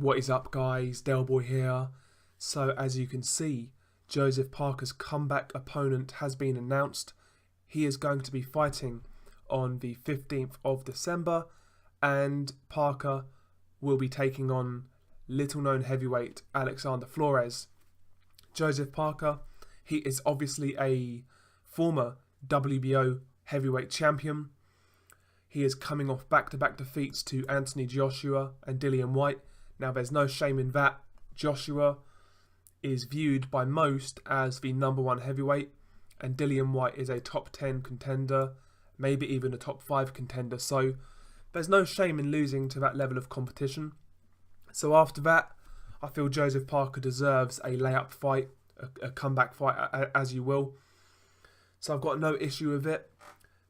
What is up, guys? Delboy here. So as you can see, Joseph Parker's comeback opponent has been announced. He is going to be fighting on the 15th of December, and Parker will be taking on little known heavyweight Alexander Flores. Joseph Parker, he is obviously a former WBO heavyweight champion. He is coming off back-to-back defeats to Anthony Joshua and Dillian Whyte. Now, there's no shame in that. Joshua is viewed by most as the #1 heavyweight, and Dillian Whyte is a top 10 contender, maybe even a top 5 contender. So there's no shame in losing to that level of competition. So after that, I feel Joseph Parker deserves a layup fight, a comeback fight, as you will. So I've got no issue with it.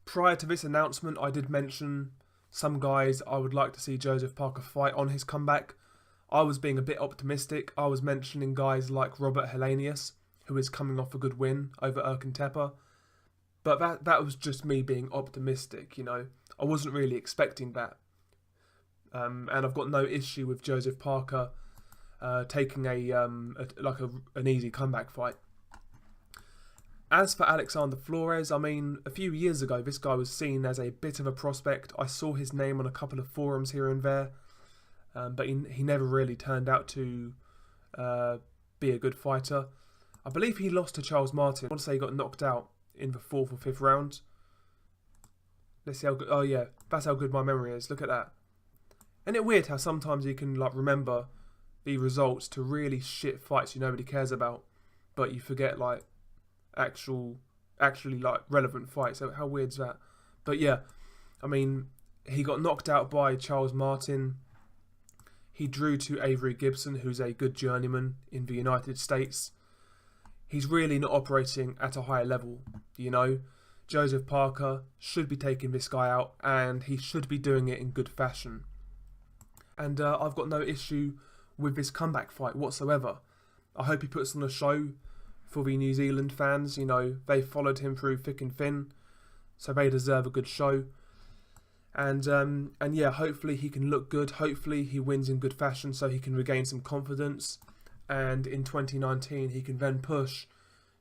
Prior to this announcement, I did mention some guys I would like to see Joseph Parker fight on his comeback. I was being a bit optimistic. I was mentioning guys like Robert Helenius, who is coming off a good win over Erkan Tepe. But that was just me being optimistic, you know. I wasn't really expecting that. And I've got no issue with Joseph Parker taking an easy comeback fight. As for Alexander Flores, I mean, a few years ago, this guy was seen as a bit of a prospect. I saw his name on a couple of forums here and there, but he never really turned out to be a good fighter. I believe he lost to Charles Martin. I want to say he got knocked out in the 4th or 5th round. Let's see how good. Oh yeah, that's how good my memory is. Look at that. Isn't it weird how sometimes you can remember the results to really shit fights nobody cares about, but you forget actually relevant fights. So how weird's that? But yeah, I mean, he got knocked out by Charles Martin. He drew to Avery Gibson, who's a good journeyman in the United States. He's really not operating at a higher level, you know. Joseph Parker should be taking this guy out, and he should be doing it in good fashion. And I've got no issue with this comeback fight whatsoever. I hope he puts on a show for the New Zealand fans. You know, they followed him through thick and thin, so they deserve a good show. And yeah, hopefully he can look good. Hopefully he wins in good fashion so he can regain some confidence. And in 2019, he can then push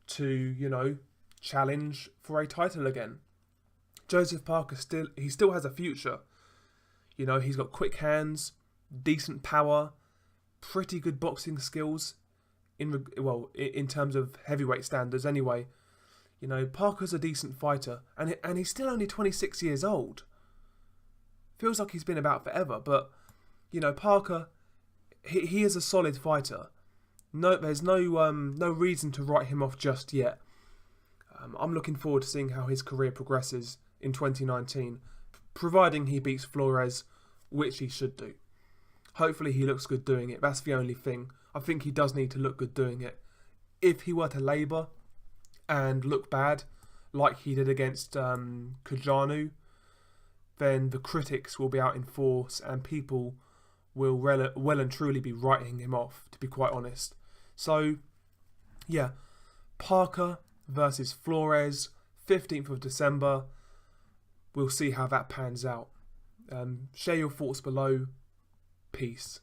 to, you know, challenge for a title again. Joseph Parker still has a future. You know, he's got quick hands, decent power, pretty good boxing skills. In terms of heavyweight standards, anyway. You know, Parker's a decent fighter, and he's still only 26 years old. Feels like he's been about forever, but you know, Parker, he is a solid fighter. No, there's no reason to write him off just yet. I'm looking forward to seeing how his career progresses in 2019, providing he beats Flores, which he should do. Hopefully he looks good doing it. That's the only thing. I think he does need to look good doing it. If he were to labour and look bad, like he did against Kajanu, then the critics will be out in force and people will well and truly be writing him off, to be quite honest. So, yeah, Parker versus Flores, 15th of December. We'll see how that pans out. Share your thoughts below. Peace.